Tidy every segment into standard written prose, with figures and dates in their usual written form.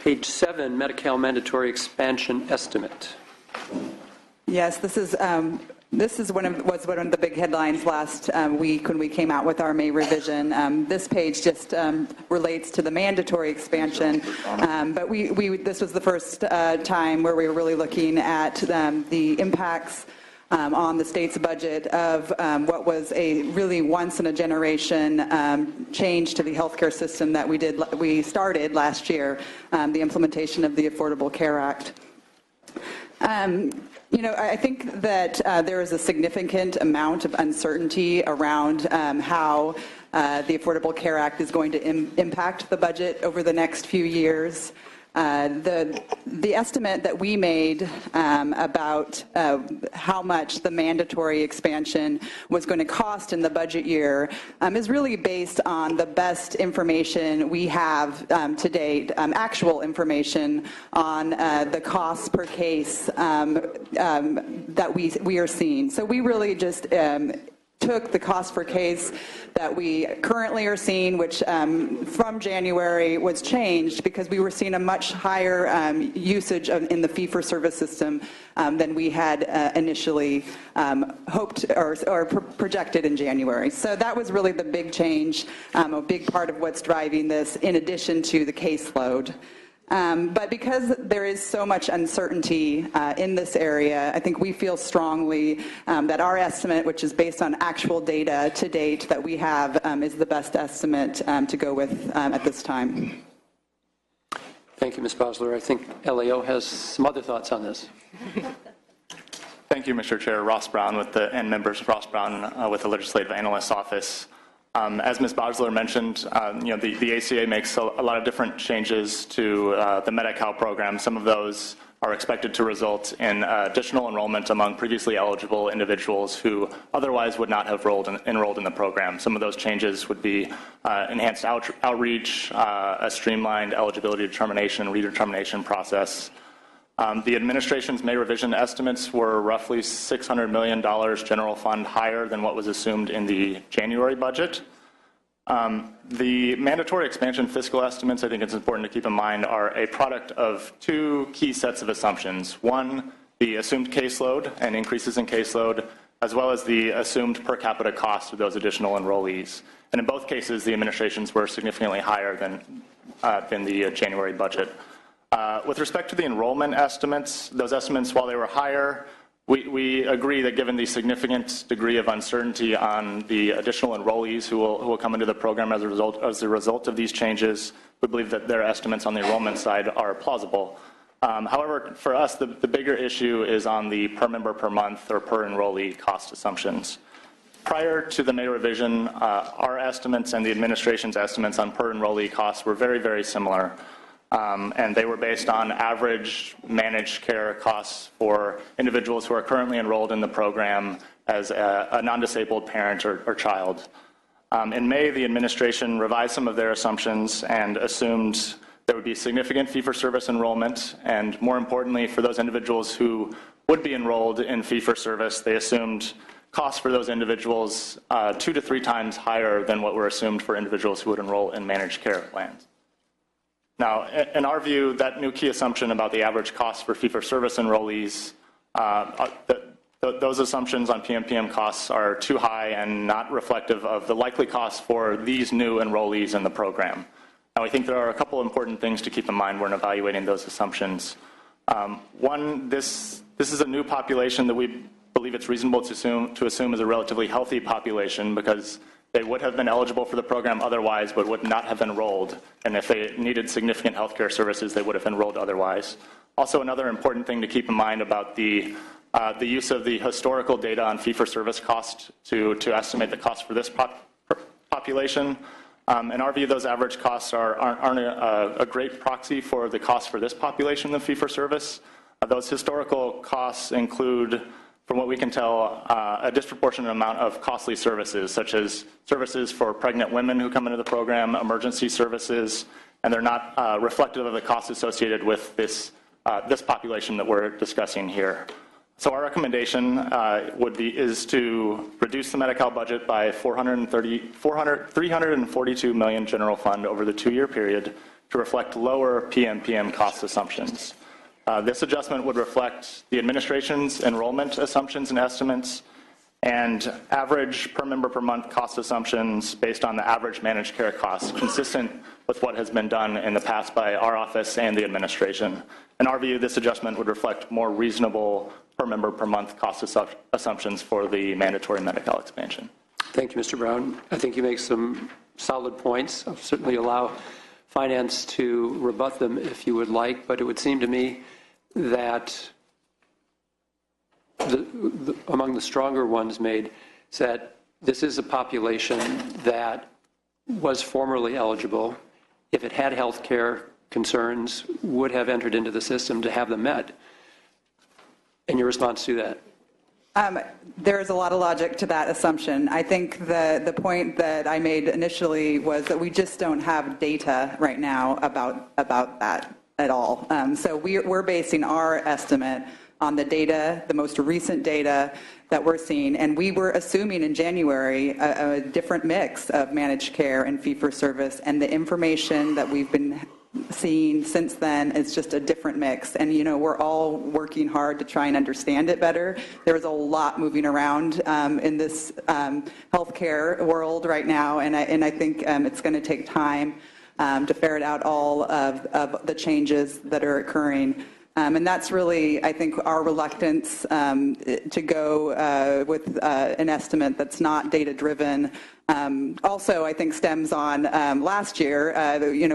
Page 7, Medi-Cal mandatory expansion estimate. Yes, this is one of the big headlines last week when we came out with our May revision. This page just relates to the mandatory expansion, but this was the first time where we were really looking at the impacts on the state's budget of what was a really once-in-a-generation change to the healthcare system that we started last year, the implementation of the Affordable Care Act. I think that there is a significant amount of uncertainty around how the Affordable Care Act is going to impact the budget over the next few years. The estimate that we made about how much the mandatory expansion was going to cost in the budget year is really based on the best information we have to date, actual information on the costs per case that we are seeing. So we really just took the cost per case that we currently are seeing, which from January was changed because we were seeing a much higher usage in the fee-for-service system than we had initially hoped or projected in January. So that was really the big change, a big part of what's driving this, in addition to the caseload. But because there is so much uncertainty in this area, I think we feel strongly that our estimate, which is based on actual data to date that we have, is the best estimate to go with at this time. Thank you, Ms. Bosler. I think LAO has some other thoughts on this. Thank you, Mr. Chair. Ross Brown and members Ross Brown with the Legislative Analyst's Office. As Ms. Bosler mentioned, the ACA makes a lot of different changes to the Medi-Cal program. Some of those are expected to result in additional enrollment among previously eligible individuals who otherwise would not have enrolled in the program. Some of those changes would be enhanced outreach, a streamlined eligibility determination and redetermination process. The administration's May revision estimates were roughly $600 million general fund higher than what was assumed in the January budget. The mandatory expansion fiscal estimates, I think it's important to keep in mind, are a product of two key sets of assumptions. One, the assumed caseload and increases in caseload, as well as the assumed per capita cost of those additional enrollees. And in both cases, the administrations were significantly higher than the January budget. With respect to the enrollment estimates, those estimates, while they were higher, we agree that given the significant degree of uncertainty on the additional enrollees who will come into the program as a result of these changes, we believe that their estimates on the enrollment side are plausible. However, for us, the bigger issue is on the per member per month or per enrollee cost assumptions. Prior to the May revision, our estimates and the administration's estimates on per enrollee costs were very, very similar. And they were based on average managed care costs for individuals who are currently enrolled in the program as a non-disabled parent or child. In May, the administration revised some of their assumptions and assumed there would be significant fee-for-service enrollment, and more importantly, for those individuals who would be enrolled in fee-for-service, they assumed costs for those individuals 2 to 3 times higher than what were assumed for individuals who would enroll in managed care plans. Now, in our view, that new key assumption about the average cost for fee-for-service enrollees, those assumptions on PMPM costs are too high and not reflective of the likely costs for these new enrollees in the program. Now, I think there are a couple important things to keep in mind when evaluating those assumptions. One, this is a new population that we believe it's reasonable to assume is a relatively healthy population because they would have been eligible for the program otherwise, but would not have enrolled. And if they needed significant healthcare services, they would have enrolled otherwise. Also, another important thing to keep in mind about the use of the historical data on fee-for-service cost to estimate the cost for this population. In our view, those average costs aren't a great proxy for the cost for this population of fee-for-service. Those historical costs include, from what we can tell, a disproportionate amount of costly services, such as services for pregnant women who come into the program, emergency services, and they're not reflective of the costs associated with this population that we're discussing here. So our recommendation is to reduce the Medi-Cal budget by $342 million general fund over the 2-year period to reflect lower PMPM cost assumptions. This adjustment would reflect the administration's enrollment assumptions and estimates and average per member per month cost assumptions based on the average managed care costs, consistent with what has been done in the past by our office and the administration. In our view, this adjustment would reflect more reasonable per member per month cost assumptions for the mandatory Medi-Cal expansion. Thank you, Mr. Brown. I think you make some solid points. I'll certainly allow finance to rebut them if you would like, but it would seem to me that among the stronger ones made is that this is a population that was formerly eligible. If it had health care concerns, would have entered into the system to have them met. And your response to that? There is a lot of logic to that assumption. I think the point that I made initially was that we just don't have data right now about that at all. So we're basing our estimate on the data, the most recent data that we're seeing, and we were assuming in January a different mix of managed care and fee-for-service, and the information that we've been seeing since then is just a different mix. And we're all working hard to try and understand it better. There's a lot moving around in this healthcare world right now, and I think it's going to take time to ferret out all of the changes that are occurring. And that's really, I think, our reluctance to go with an estimate that's not data-driven. Also, I think stems on last year.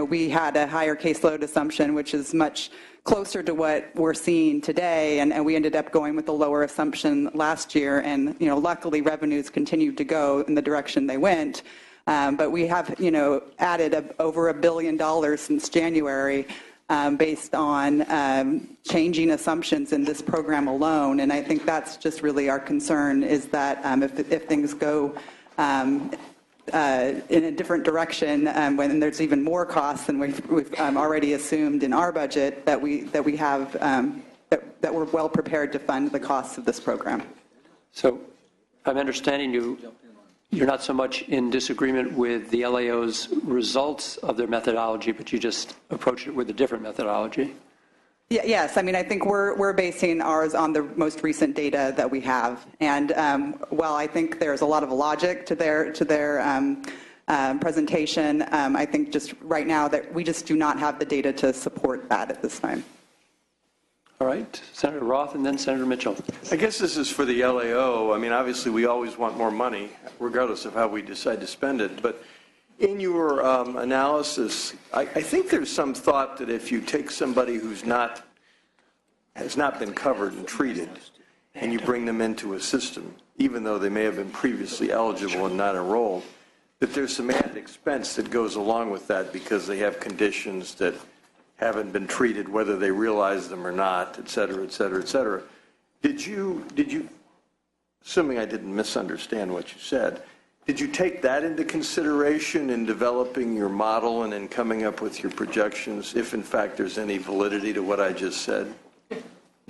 We had a higher caseload assumption, which is much closer to what we're seeing today, and we ended up going with a lower assumption last year. And luckily, revenues continued to go in the direction they went. But we have, added over $1 billion since January. Based on changing assumptions in this program alone. And I think that's just really our concern, is that if things go in a different direction, when there's even more costs than we've already assumed in our budget, that we're well prepared to fund the costs of this program. So I'm understanding you're not so much in disagreement with the LAO's results of their methodology, but you just approach it with a different methodology. Yes, I mean, I think we're basing ours on the most recent data that we have. And while I think there's a lot of logic to their presentation, I think just right now that we just do not have the data to support that at this time. All right, Senator Roth and then Senator Mitchell. I guess this is for the LAO. I mean, obviously, we always want more money, regardless of how we decide to spend it. But in your analysis, I think there's some thought that if you take somebody who's has not been covered and treated, and you bring them into a system, even though they may have been previously eligible and not enrolled, that there's some added expense that goes along with that because they have conditions that haven't been treated, whether they realize them or not, et cetera, et cetera, et cetera. Did you, assuming I didn't misunderstand what you said, did you take that into consideration in developing your model and in coming up with your projections, if in fact there's any validity to what I just said?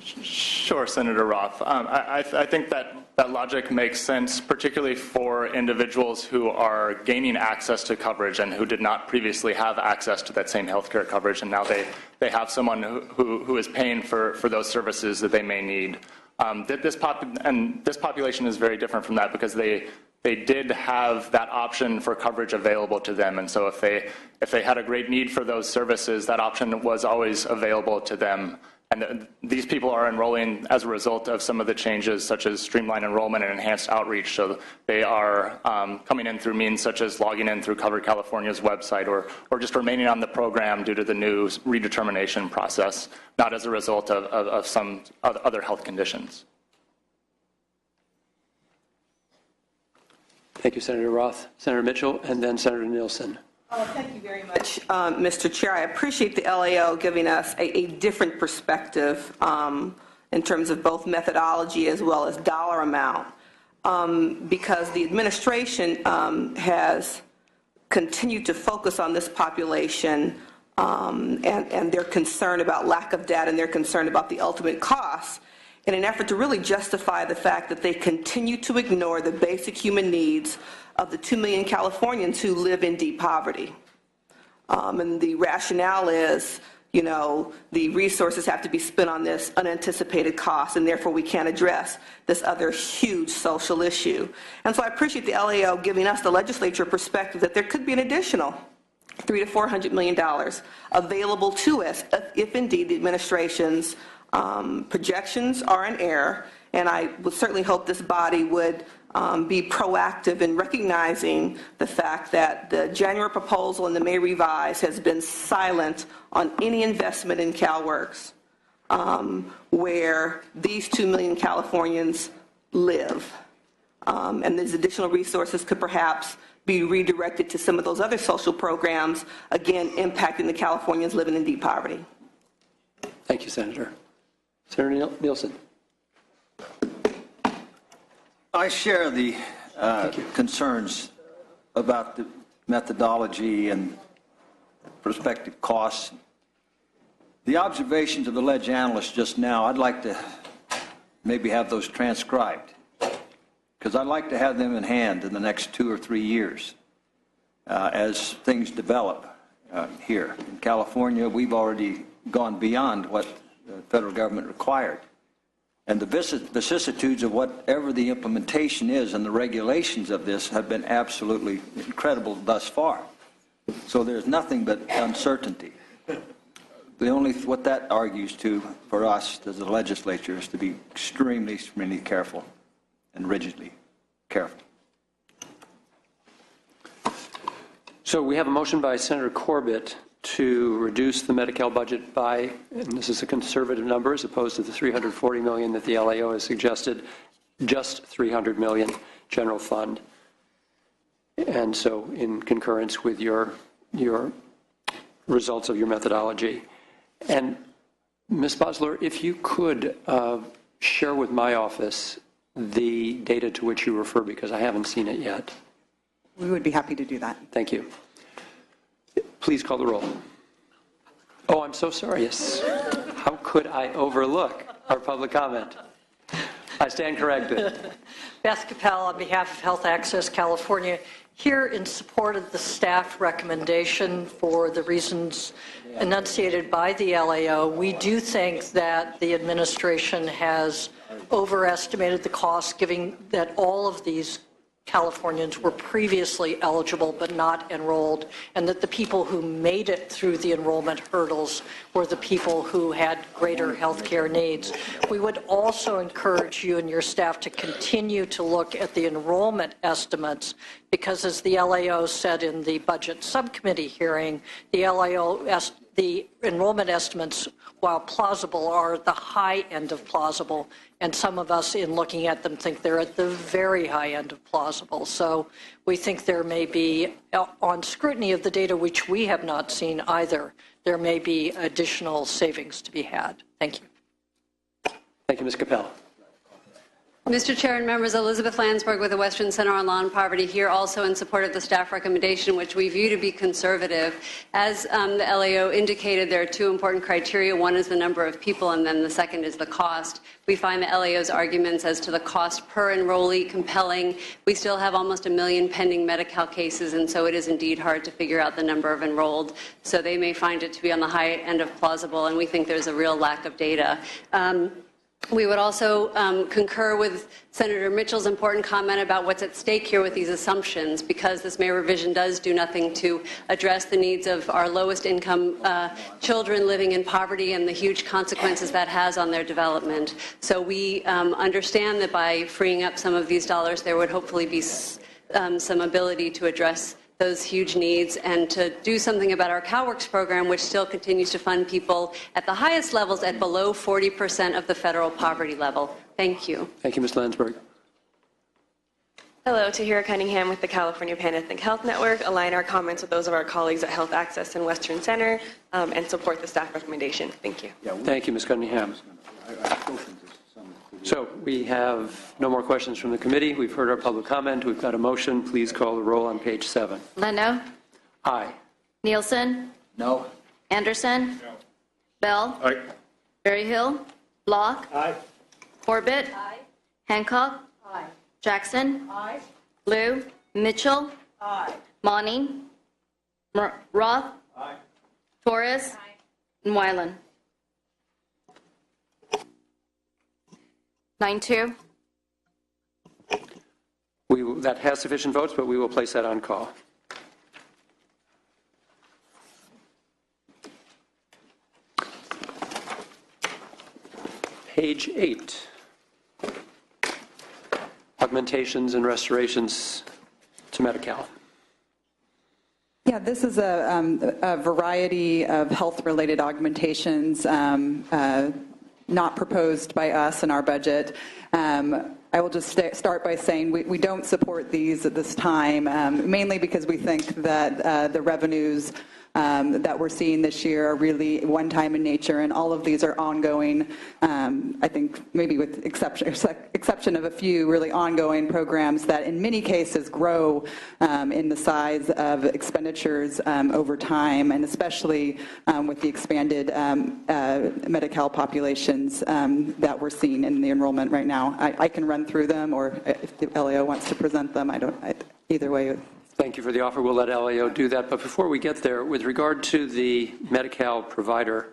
Sure, Senator Roth. I think that logic makes sense, particularly for individuals who are gaining access to coverage and who did not previously have access to that same healthcare coverage, and now they have someone who is paying for those services that they may need. This population is very different from that because they did have that option for coverage available to them, and so if they had a great need for those services, that option was always available to them. And these people are enrolling as a result of some of the changes, such as streamlined enrollment and enhanced outreach. So they are coming in through means such as logging in through Covered California's website or just remaining on the program due to the new redetermination process, not as a result of some other health conditions. Thank you, Senator Roth. Senator Mitchell, and then Senator Nielsen. Thank you very much, Mr. Chair. I appreciate the LAO giving us a different perspective in terms of both methodology as well as dollar amount, because the administration has continued to focus on this population and their concern about lack of data and their concern about the ultimate costs in an effort to really justify the fact that they continue to ignore the basic human needs of the 2 million Californians who live in deep poverty. And the rationale is, you know, the resources have to be spent on this unanticipated cost, and therefore we can't address this other huge social issue. And so I appreciate the LAO giving us, the legislature, perspective that there could be an additional $300 to $400 million available to us if indeed the administration's projections are in error. And I would certainly hope this body would be proactive in recognizing the fact that the January proposal and the May revise has been silent on any investment in CalWorks, where these 2 million Californians live. And these additional resources could perhaps be redirected to some of those other social programs, again, impacting the Californians living in deep poverty. Thank you, Senator. Senator Nielsen. I share the concerns about the methodology and prospective costs. The observations of the ledge analyst just now, I'd like to maybe have those transcribed, because I'd like to have them in hand in the next 2 or 3 years as things develop here. In California, we've already gone beyond what the federal government required. And the vicissitudes of whatever the implementation is and the regulations of this have been absolutely incredible thus far. So there's nothing but uncertainty. What that argues to, for us as the legislature, is to be extremely, extremely careful and rigidly careful. So we have a motion by Senator Corbett to reduce the Medi-Cal budget by, and this is a conservative number as opposed to the $340 million that the LAO has suggested, just $300 million general fund. And so in concurrence with your results of your methodology. And Ms. Bosler, if you could share with my office the data to which you refer, because I haven't seen it yet. We would be happy to do that. Thank you. Please call the roll. Oh, I'm so sorry. Yes. How could I overlook our public comment? I stand corrected. Beth Capel on behalf of Health Access California, here in support of the staff recommendation for the reasons enunciated by the LAO. We do think that the administration has overestimated the cost, given that all of these Californians were previously eligible but not enrolled, and that the people who made it through the enrollment hurdles were the people who had greater health care needs. We would also encourage you and your staff to continue to look at the enrollment estimates, because as the LAO said in the budget subcommittee hearing, the enrollment estimates, while plausible, are at the high end of plausible, and some of us in looking at them think they're at the very high end of plausible. So we think there may be, on scrutiny of the data, which we have not seen either, there may be additional savings to be had. Thank you. Thank you, Ms. Capel. Mr. Chair and members, Elizabeth Landsberg with the Western Center on Law and Poverty, here also in support of the staff recommendation, which we view to be conservative. As the LAO indicated, there are 2 important criteria. One is the number of people, and then the second is the cost. We find the LAO's arguments as to the cost per enrollee compelling. We still have almost 1 million pending Medi-Cal cases, and so it is indeed hard to figure out the number of enrolled. So they may find it to be on the high end of plausible, and we think there's a real lack of data. We would also concur with Senator Mitchell's important comment about what's at stake here with these assumptions, because this May revision does do nothing to address the needs of our lowest income children living in poverty and the huge consequences that has on their development. So we understand that by freeing up some of these dollars, there would hopefully be some ability to address those huge needs and to do something about our CalWorks program, which still continues to fund people at the highest levels at below 40% of the federal poverty level. Thank you. Thank you, Ms. Landsberg. Hello, Tahira Cunningham with the California Pan-Ethnic Health Network. Align our comments with those of our colleagues at Health Access and Western Center and support the staff recommendation. Thank you. Thank you, Ms. Cunningham. So we have no more questions from the committee. We've heard our public comment. We've got a motion. Please call the roll on page 7. Leno? Aye. Nielsen? No? Anderson? No. Bell? Aye. Berryhill? Block? Aye. Corbett? Aye. Hancock? Aye. Jackson? Aye. Liu? Mitchell? Aye. Monning? Roth? Torres. And Wyland. 9-2. That has sufficient votes, but we will place that on call. Page 8. Augmentations and restorations to Medi-Cal. Yeah, this is a variety of health-related augmentations not proposed by us in our budget. I will just start by saying we don't support these at this time, mainly because we think that the revenues that we're seeing this year are really one-time in nature, and all of these are ongoing, I think maybe with exception of a few really ongoing programs that in many cases grow in the size of expenditures over time, and especially with the expanded Medi-Cal populations that we're seeing in the enrollment right now. I can run through them, or if the LAO wants to present them, either way. Thank you for the offer. We'll let LAO do that. But before we get there, with regard to the Medi-Cal provider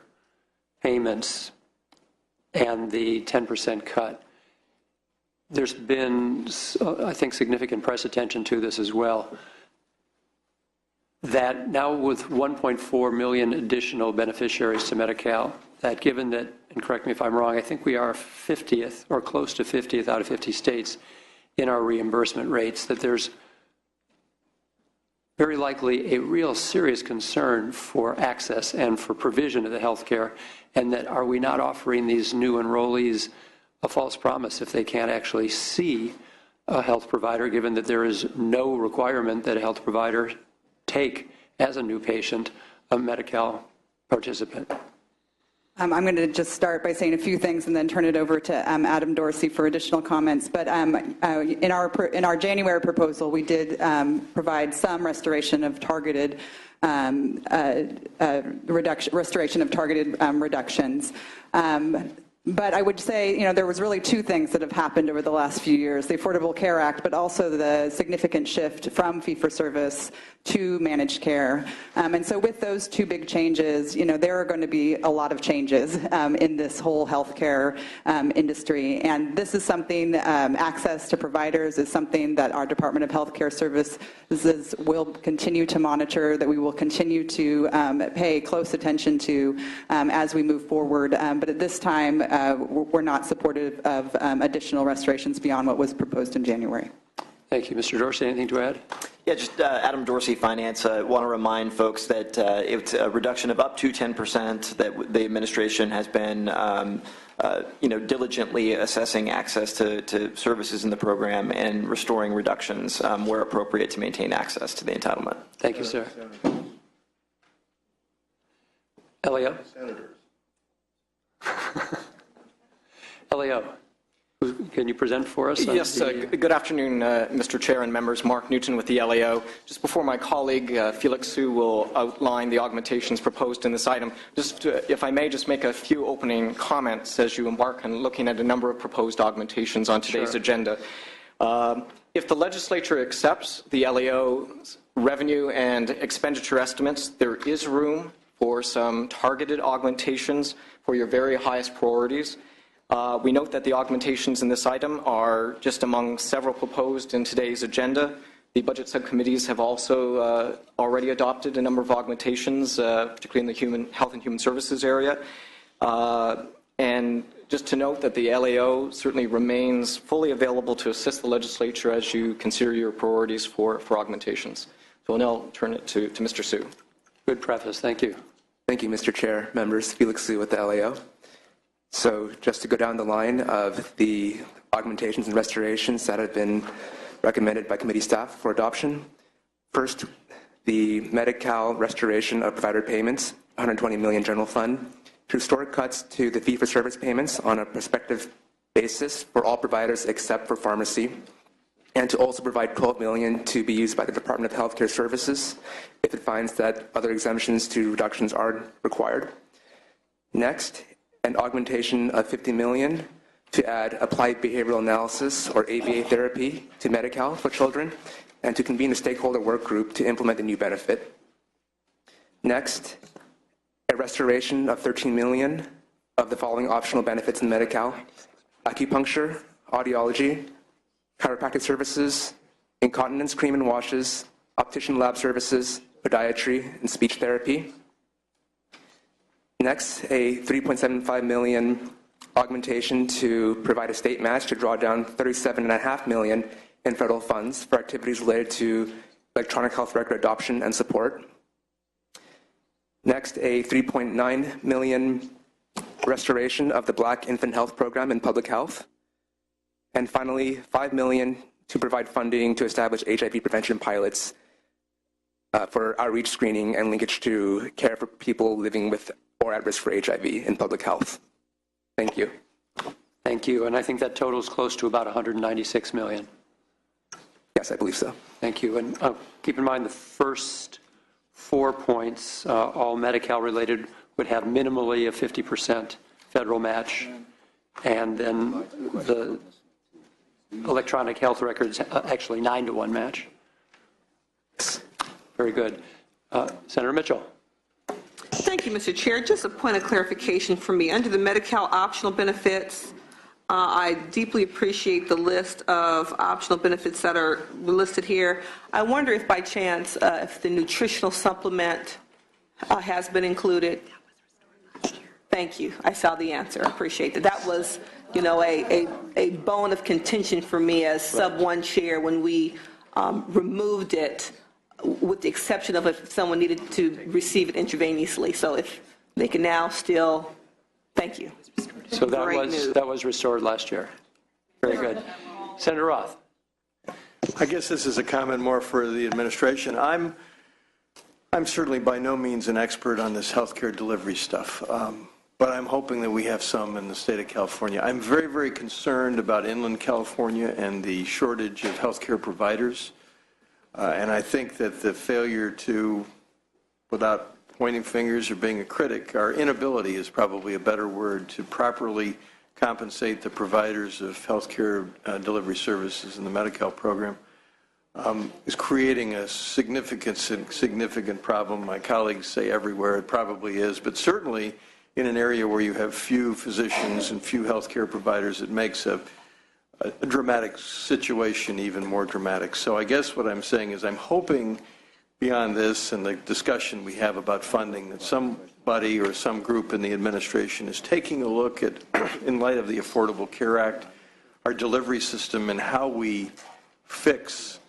payments and the 10% cut, there's been, I think, significant press attention to this as well, that now with 1.4 million additional beneficiaries to Medi-Cal, that given that, and correct me if I'm wrong, I think we are 50th or close to 50th out of 50 states in our reimbursement rates, that there's very likely a real serious concern for access and for provision of the health care, and that are we not offering these new enrollees a false promise if they can't actually see a health provider, given that there is no requirement that a health provider take as a new patient a Medi-Cal participant? I'm going to just start by saying a few things and then turn it over to Adam Dorsey for additional comments. But in our January proposal, we did provide some restoration of targeted reductions. But I would say, there was really two things that have happened over the last few years: the Affordable Care Act, but also the significant shift from fee-for-service to managed care. And so with those two big changes, there are going to be a lot of changes in this whole healthcare industry. And this is something, access to providers is something that our Department of Healthcare Services will continue to monitor, that we will continue to pay close attention to as we move forward. But at this time, we're not supportive of additional restorations beyond what was proposed in January. Thank you. Mr. Dorsey, anything to add? Yeah, just Adam Dorsey, Finance. I want to remind folks that it's a reduction of up to 10%, that the administration has been diligently assessing access to services in the program and restoring reductions where appropriate to maintain access to the entitlement. Thank you, sir. LAO? Senators. LAO, can you present for us? Yes, good afternoon, Mr. Chair and members. Mark Newton with the LAO. Just before my colleague, Felix Su, will outline the augmentations proposed in this item, if I may just make a few opening comments as you embark on looking at a number of proposed augmentations on today's agenda. If the legislature accepts the LAO's revenue and expenditure estimates, there is room for some targeted augmentations for your very highest priorities. We note that the augmentations in this item are just among several proposed in today's agenda. The budget subcommittees have also already adopted a number of augmentations, particularly in the Health and Human Services area. And just to note that the LAO certainly remains fully available to assist the legislature as you consider your priorities for augmentations. So I'll now turn it to Mr. Su. Good preface. Thank you. Thank you, Mr. Chair, members. Felix Su with the LAO. So just to go down the line of the augmentations and restorations that have been recommended by committee staff for adoption. First, the Medi-Cal restoration of provider payments, $120 million general fund, to restore cuts to the fee-for-service payments on a prospective basis for all providers except for pharmacy, and to also provide $12 million to be used by the Department of Healthcare Services if it finds that other exemptions to reductions are required. Next, an augmentation of $50 million to add applied behavioral analysis, or ABA therapy, to Medi-Cal for children, and to convene a stakeholder work group to implement the new benefit. Next, a restoration of $13 million of the following optional benefits in Medi-Cal: acupuncture, audiology, chiropractic services, incontinence cream and washes, optician lab services, podiatry, and speech therapy. Next, a $3.75 million augmentation to provide a state match to draw down $37.5 million in federal funds for activities related to electronic health record adoption and support. Next, a $3.9 million restoration of the Black Infant Health Program in public health. And finally, $5 million to provide funding to establish HIV prevention pilots for outreach screening and linkage to care for people living with or at risk for HIV in public health. Thank you. Thank you. And I think that totals close to about $196 million. Yes, I believe so. Thank you. And keep in mind the first 4 points, all Medi-Cal related, would have minimally a 50% federal match. And then the electronic health records, actually 9-to-1 match. Very good. Senator Mitchell. Thank you, Mr. Chair. Just a point of clarification for me. Under the Medi-Cal optional benefits, I deeply appreciate the list of optional benefits that are listed here. I wonder if by chance, if the nutritional supplement has been included. Thank you. I saw the answer. I appreciate that. That was, you know, a bone of contention for me as sub-1 chair when we removed it, with the exception of if someone needed to receive it intravenously. So if they can now still, thank you. So that was restored last year. Very good. Senator Roth. I guess this is a comment more for the administration. I'm certainly by no means an expert on this healthcare delivery stuff, but I'm hoping that we have some in the state of California. I'm very, very concerned about inland California and the shortage of healthcare providers. And I think that the failure to, without pointing fingers or being a critic, our inability is probably a better word to properly compensate the providers of healthcare delivery services in the Medi-Cal program is creating a significant problem. My colleagues say everywhere it probably is, but certainly in an area where you have few physicians and few healthcare providers, it makes a dramatic situation even more dramatic. So I guess what I'm saying is I'm hoping beyond this and the discussion we have about funding that somebody or some group in the administration is taking a look at, in light of the Affordable Care Act, our delivery system and how we fix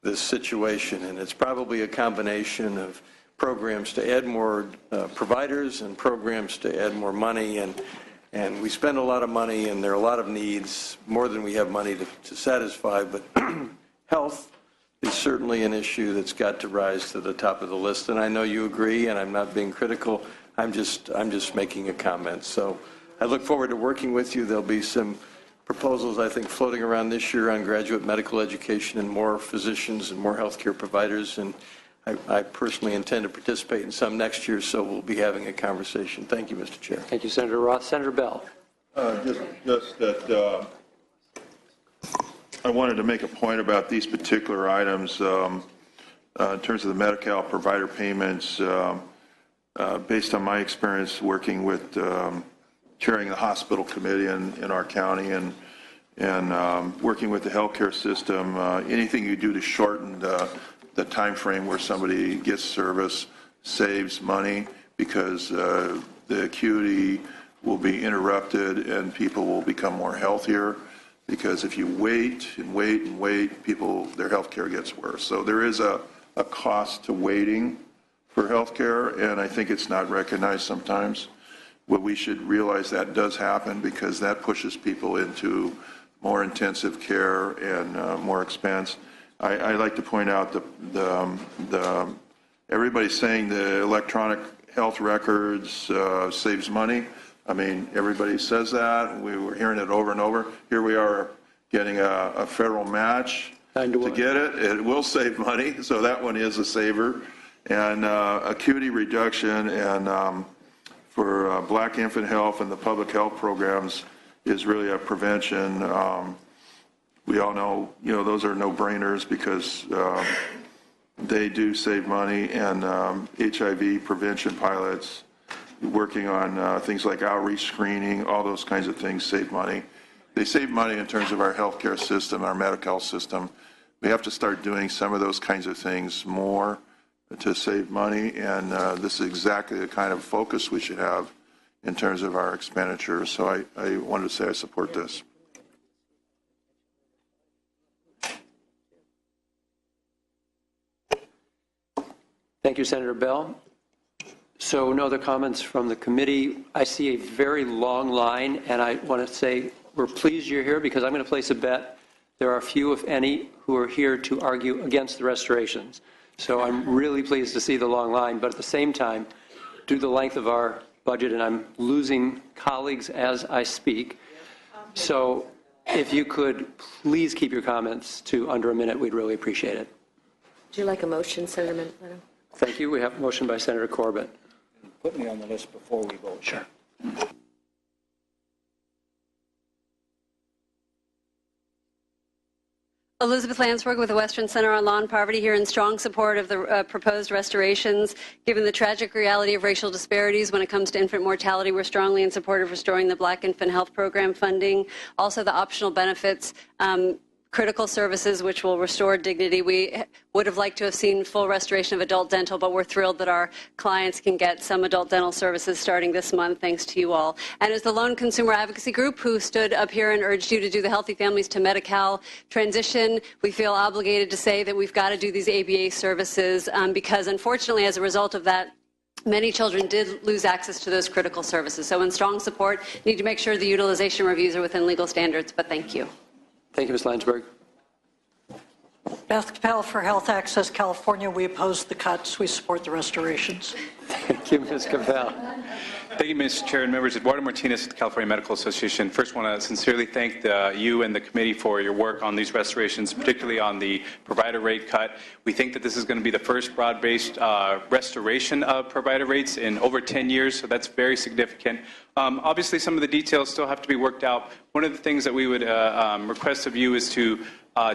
this situation. And it's probably a combination of programs to add more providers and programs to add more money. And we spend a lot of money, and there are a lot of needs, more than we have money to satisfy. But health is certainly an issue that's got to rise to the top of the list. And I know you agree, and I'm not being critical. I'm just making a comment. So I look forward to working with you. There'll be some proposals, I think, floating around this year on graduate medical education and more physicians and more healthcare providers. And I personally intend to participate in some next year, so we'll be having a conversation. Thank you, Mr. Chair. Thank you, Senator Roth. Senator Bell. Just that I wanted to make a point about these particular items in terms of the Medi-Cal provider payments. Based on my experience working with chairing the hospital committee in our county and working with the healthcare system, anything you do to shorten the time frame where somebody gets service saves money, because the acuity will be interrupted and people will become more healthier. Because if you wait and wait and wait, their health care gets worse. So there is a cost to waiting for health care, and I think it's not recognized sometimes. Well, we should realize that does happen, because that pushes people into more intensive care and more expense. I like to point out everybody's saying the electronic health records saves money. I mean, everybody says that. We were hearing it over and over. Here we are getting a federal match to get it. It will save money, so that one is a saver. And acuity reduction and for Black Infant Health and the public health programs is really a prevention. We all know, those are no-brainers, because they do save money, and HIV prevention pilots, working on things like outreach screening, all those kinds of things save money. They save money in terms of our healthcare system, our medical system. We have to start doing some of those kinds of things more to save money, and this is exactly the kind of focus we should have in terms of our expenditures. So I wanted to say I support this. Thank you, Senator Bell. So no other comments from the committee. I see a very long line, and I want to say we're pleased you're here because I'm going to place a bet. There are few, if any, who are here to argue against the restorations. So I'm really pleased to see the long line, but at the same time, due to the length of our budget, and I'm losing colleagues as I speak. So if you could please keep your comments to under a minute, we'd really appreciate it. Would you like a motion, Senator Leno? Thank you. We have a motion by Senator Corbett. Put me on the list before we vote. Sure. Elizabeth Landsberg with the Western Center on Law and Poverty, here in strong support of the proposed restorations. Given the tragic reality of racial disparities when it comes to infant mortality, we're strongly in support of restoring the Black Infant Health Program funding. Also, the optional benefits, critical services, which will restore dignity. We would have liked to have seen full restoration of adult dental, but we're thrilled that our clients can get some adult dental services starting this month, thanks to you all. And as the lone consumer advocacy group who stood up here and urged you to do the Healthy Families to Medi-Cal transition, we feel obligated to say that we've got to do these ABA services because, unfortunately, as a result of that, many children did lose access to those critical services. So in strong support, need to make sure the utilization reviews are within legal standards, but thank you. Thank you, Ms. Landsberg. Beth Capel for Health Access California. We oppose the cuts. We support the restorations. Thank you, Ms. Capel. Thank you, Mr. Chair and members. Eduardo Martinez with the California Medical Association. First, want to sincerely thank you and the committee for your work on these restorations, particularly on the provider rate cut. We think that this is going to be the first broad-based restoration of provider rates in over 10 years, so that's very significant. Obviously, some of the details still have to be worked out. One of the things that we would request of you is to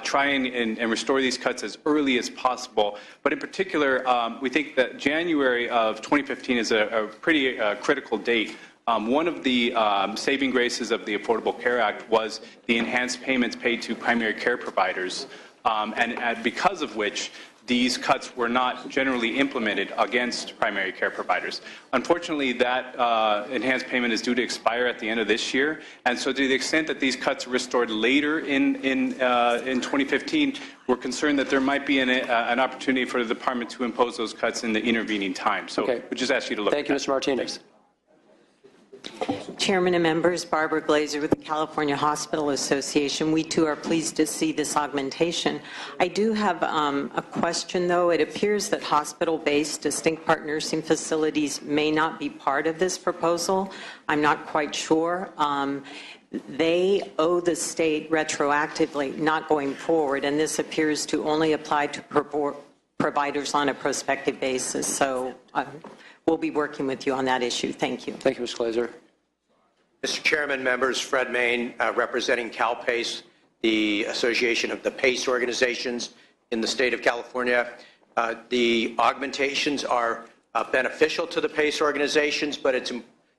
try and restore these cuts as early as possible. But in particular, we think that January of 2015 is a pretty critical date. One of the saving graces of the Affordable Care Act was the enhanced payments paid to primary care providers, and because of which these cuts were not generally implemented against primary care providers. Unfortunately, that enhanced payment is due to expire at the end of this year, and so to the extent that these cuts are restored later in 2015, we're concerned that there might be an opportunity for the department to impose those cuts in the intervening time. So we just ask you to look Thank you, Mr. Martinez. Chairman and members, Barbara Glazer with the California Hospital Association. We too are pleased to see this augmentation. I do have a question, though. It appears that hospital-based distinct part nursing facilities may not be part of this proposal. I'm not quite sure. They owe the state retroactively, not going forward, and this appears to only apply to providers on a prospective basis. So we'll be working with you on that issue. Thank you. Thank you, Ms. Glazer. Mr. Chairman, members, Fred Main, representing CalPACE, the Association of the PACE organizations in the state of California. The augmentations are beneficial to the PACE organizations, but it's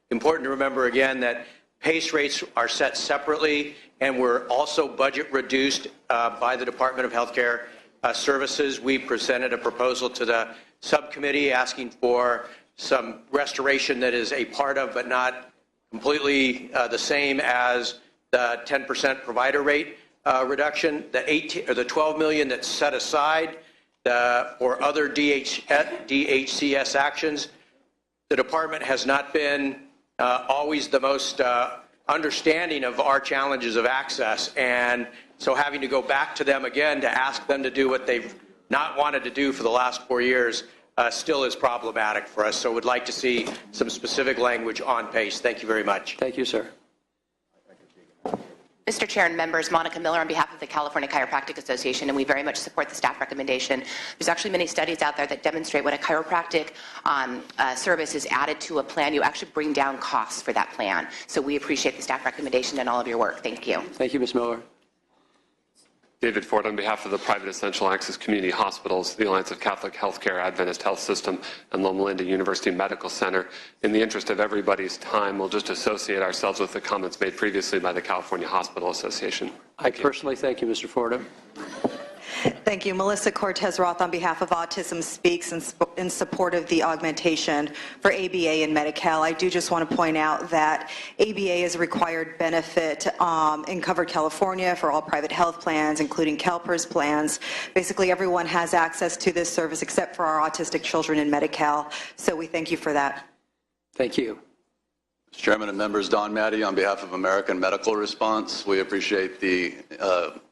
important to remember again that PACE rates are set separately, and we're also budget reduced by the Department of Healthcare Services. We presented a proposal to the subcommittee asking for some restoration that is a part of, but not completely the same as the 10% provider rate reduction. The $12 million that's set aside for other DHCS actions, the department has not been always the most understanding of our challenges of access, and so having to go back to them again to ask them to do what they've not wanted to do for the last 4 years still is problematic for us. So would like to see some specific language on PACE. Thank you very much. Thank you, sir. Mr. Chair and members, Monica Miller on behalf of the California Chiropractic Association, and we very much support the staff recommendation. There's actually many studies out there that demonstrate when a chiropractic service is added to a plan, you actually bring down costs for that plan. So we appreciate the staff recommendation and all of your work. Thank you. Thank you, Ms. Miller. David Ford on behalf of the Private Essential Access Community Hospitals, the Alliance of Catholic Healthcare, Adventist Health System, and Loma Linda University Medical Center. In the interest of everybody's time, we'll just associate ourselves with the comments made previously by the California Hospital Association. I personally thank you, Mr. Fordham. Thank you. Melissa Cortez Roth on behalf of Autism Speaks in support of the augmentation for ABA and Medi-Cal. I do just want to point out that ABA is a required benefit in Covered California for all private health plans, including CalPERS plans. Basically, everyone has access to this service except for our autistic children in Medi-Cal. So we thank you for that. Thank you. Mr. Chairman and members, Don Matty on behalf of American Medical Response. We appreciate the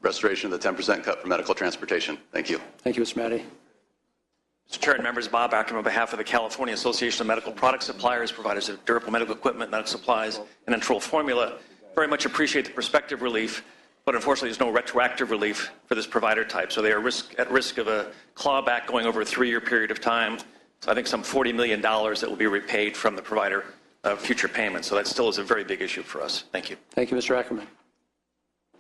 restoration of the 10% cut for medical transportation. Thank you. Thank you, Mr. Matty. Mr. Chair and members, Bob Ackerman on behalf of the California Association of Medical Product Suppliers, providers of durable medical equipment, medical supplies, and enteral formula. Very much appreciate the prospective relief, but unfortunately there's no retroactive relief for this provider type. So they are at risk of a clawback going over a 3-year period of time. So I think some $40 million that will be repaid from the provider future payments. So that still is a very big issue for us. Thank you. Thank you, Mr. Ackerman.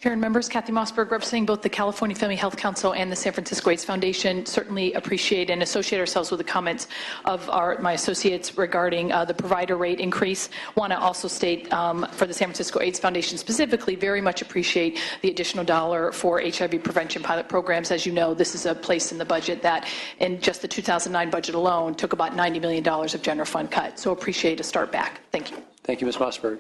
Chair and members, Kathy Mossberg, representing both the California Family Health Council and the San Francisco AIDS Foundation, certainly appreciate and associate ourselves with the comments of my associates regarding the provider rate increase. Want to also state for the San Francisco AIDS Foundation specifically, very much appreciate the additional dollar for HIV prevention pilot programs. As you know, this is a place in the budget that in just the 2009 budget alone took about $90 million of general fund cut. So appreciate a start back. Thank you. Thank you, Ms. Mossberg.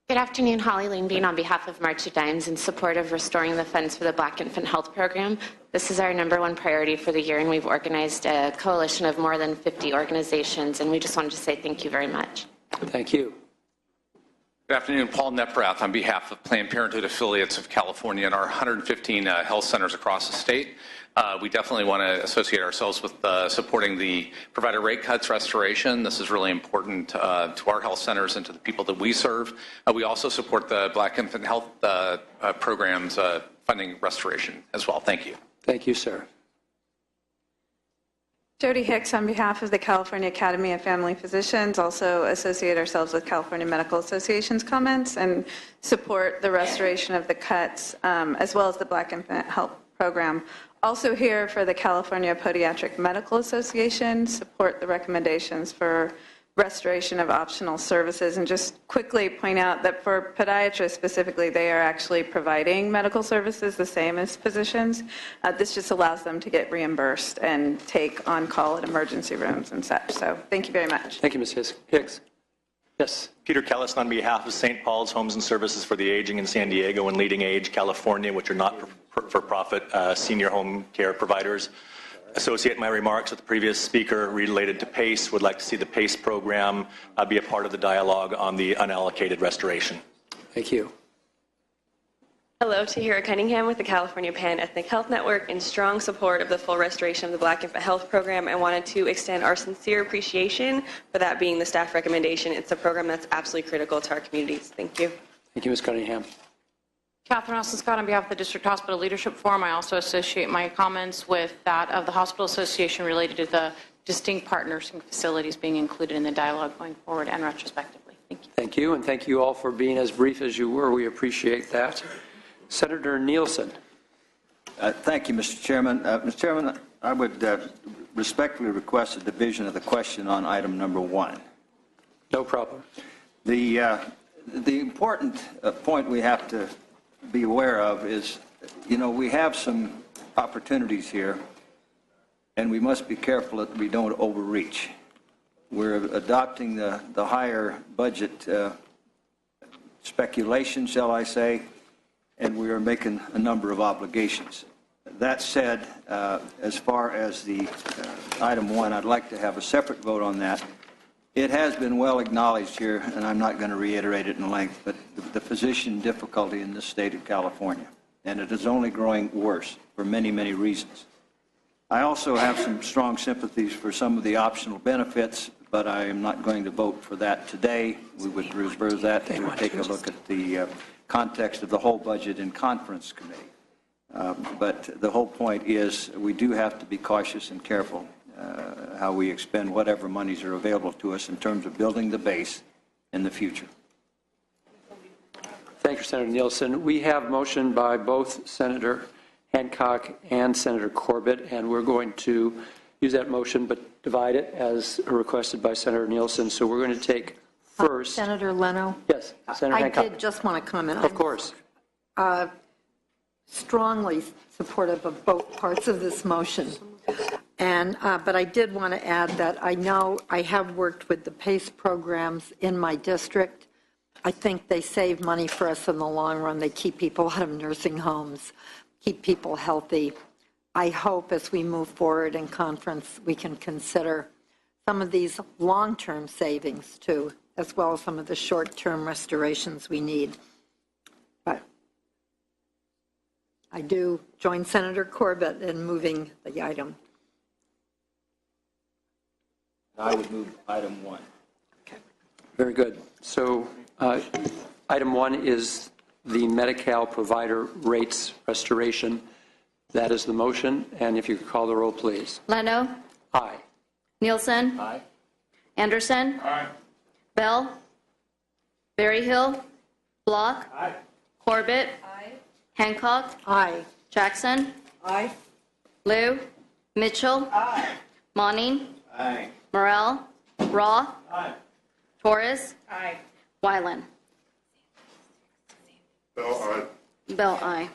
Good afternoon, Holly Leanbean on behalf of March of Dimes in support of restoring the funds for the Black Infant Health Program. This is our #1 priority for the year, and we've organized a coalition of more than 50 organizations, and we just wanted to say thank you very much. Thank you. Good afternoon, Paul Neprath on behalf of Planned Parenthood Affiliates of California and our 115 health centers across the state. We definitely want to associate ourselves with supporting the provider rate cuts restoration. This is really important to our health centers and to the people that we serve. We also support the Black Infant Health Program's funding restoration as well. Thank you. Thank you, sir. Jody Hicks on behalf of the California Academy of Family Physicians, also associate ourselves with California Medical Association's comments and support the restoration of the cuts as well as the Black Infant Health Program. Also here for the California Podiatric Medical Association, support the recommendations for restoration of optional services, and just quickly point out that for podiatrists specifically, they are actually providing medical services the same as physicians. This just allows them to get reimbursed and take on call at emergency rooms and such. So thank you very much. Thank you, Ms. Hicks. Yes. Peter Kellis on behalf of St. Paul's Homes and Services for the Aging in San Diego and Leading Age California, which are not for-profit senior home care providers. Associate my remarks with the previous speaker related to PACE. Would like to see the PACE program be a part of the dialogue on the unallocated restoration. Thank you. Hello, Tahira Cunningham with the California Pan-Ethnic Health Network in strong support of the full restoration of the Black Infant Health Program. I wanted to extend our sincere appreciation for that being the staff recommendation. It's a program that's absolutely critical to our communities. Thank you. Thank you, Ms. Cunningham. Catherine Nelson-Scott on behalf of the District Hospital Leadership Forum. I also associate my comments with that of the Hospital Association related to the distinct partners and facilities being included in the dialogue going forward and retrospectively. Thank you. Thank you, and thank you all for being as brief as you were. We appreciate that. Senator Nielsen. Thank you, Mr. Chairman. Mr. Chairman, I would respectfully request a division of the question on item number 1. No problem. The important point we have to be aware of is, we have some opportunities here, and we must be careful that we don't overreach. We're adopting the higher budget speculation, shall I say, and we are making a number of obligations. That said, as far as the item 1, I'd like to have a separate vote on that. It has been well acknowledged here, and I'm not going to reiterate it in length, but the physician difficulty in the state of California, and it is only growing worse for many, many reasons. I also have some strong sympathies for some of the optional benefits, but I am not going to vote for that today. We would reserve that to take a look at the context of the whole budget in conference committee. But the whole point is we do have to be cautious and careful how we expend whatever monies are available to us in terms of building the base in the future. Thank you, Senator Nielsen. We have motion by both Senator Hancock and Senator Corbett, and we're going to use that motion but divide it as requested by Senator Nielsen. So we're going to take first. Senator Leno? Yes, Senator Hancock. I did just want to comment. Of course. Strongly supportive of both parts of this motion. But I did want to add that I know I have worked with the PACE programs in my district. I think they save money for us in the long run. They keep people out of nursing homes, keep people healthy. I hope as we move forward in conference, we can consider some of these long-term savings too, as well as some of the short-term restorations we need. But I do join Senator Corbett in moving the item. I would move item 1. Very good. So item 1 is the Medi-Cal provider rates restoration. That is the motion. And if you could call the roll, please. Leno? Aye. Nielsen? Aye. Anderson? Aye. Bell? Berryhill? Block? Aye. Corbett? Hancock? Aye. Jackson? Aye. Liu? Mitchell? Aye. Monning? Aye. Morrell? Roth? Aye. Torres? Aye. Wyland? Bell, aye. Bell, aye.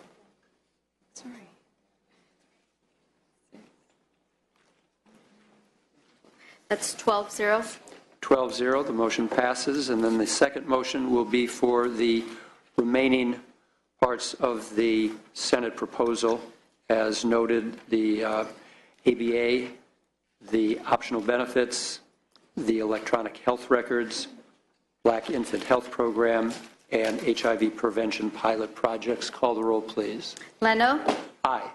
That's 12-0. 12-0, the motion passes. And then the second motion will be for the remaining parts of the Senate proposal, as noted, the ABA, the optional benefits, the electronic health records, Black Infant Health Program, and HIV prevention pilot projects. Call the roll, please. Leno? Aye.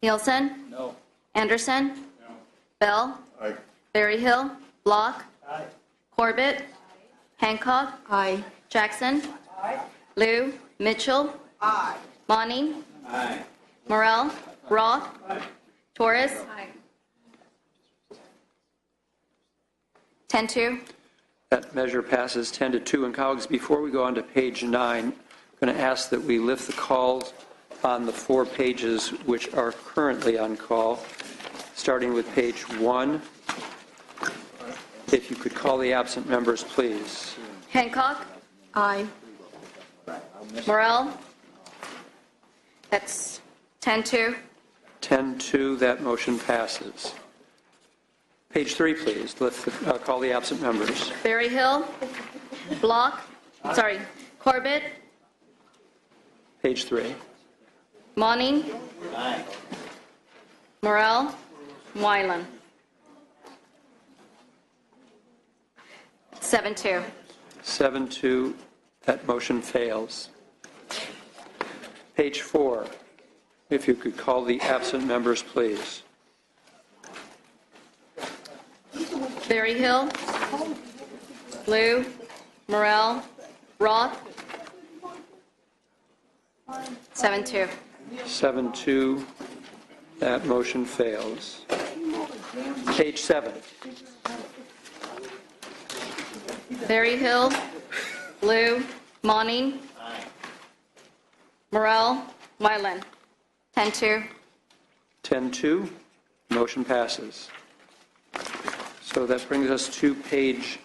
Nielsen? No. Anderson? No. Bell? Aye. Berryhill? Block? Aye. Corbett? Hancock? Aye. Jackson? Liu? Mitchell? Aye. Monning? Aye. Morrell? Roth? Torres? 10-2. That measure passes 10-2. And colleagues, before we go on to page 9, I'm going to ask that we lift the calls on the 4 pages which are currently on call, starting with page 1. If you could call the absent members, please. Hancock? Aye. Morrell? That's 10-2. 10-2, that motion passes. Page 3, please. Call the absent members. Berryhill? Block? Sorry. Corbett? Page 3. Monning? Aye. Morrell? Wyland? 7-2. 7-2, that motion fails. Page 4. If you could call the absent members, please. Berryhill? Liu? Morrell? Roth? 7-2. 7-2, that motion fails. Page 7. Berryhill? Liu? Monning? Morrell? Wyland? 10-2. 10-2, motion passes. So that brings us to page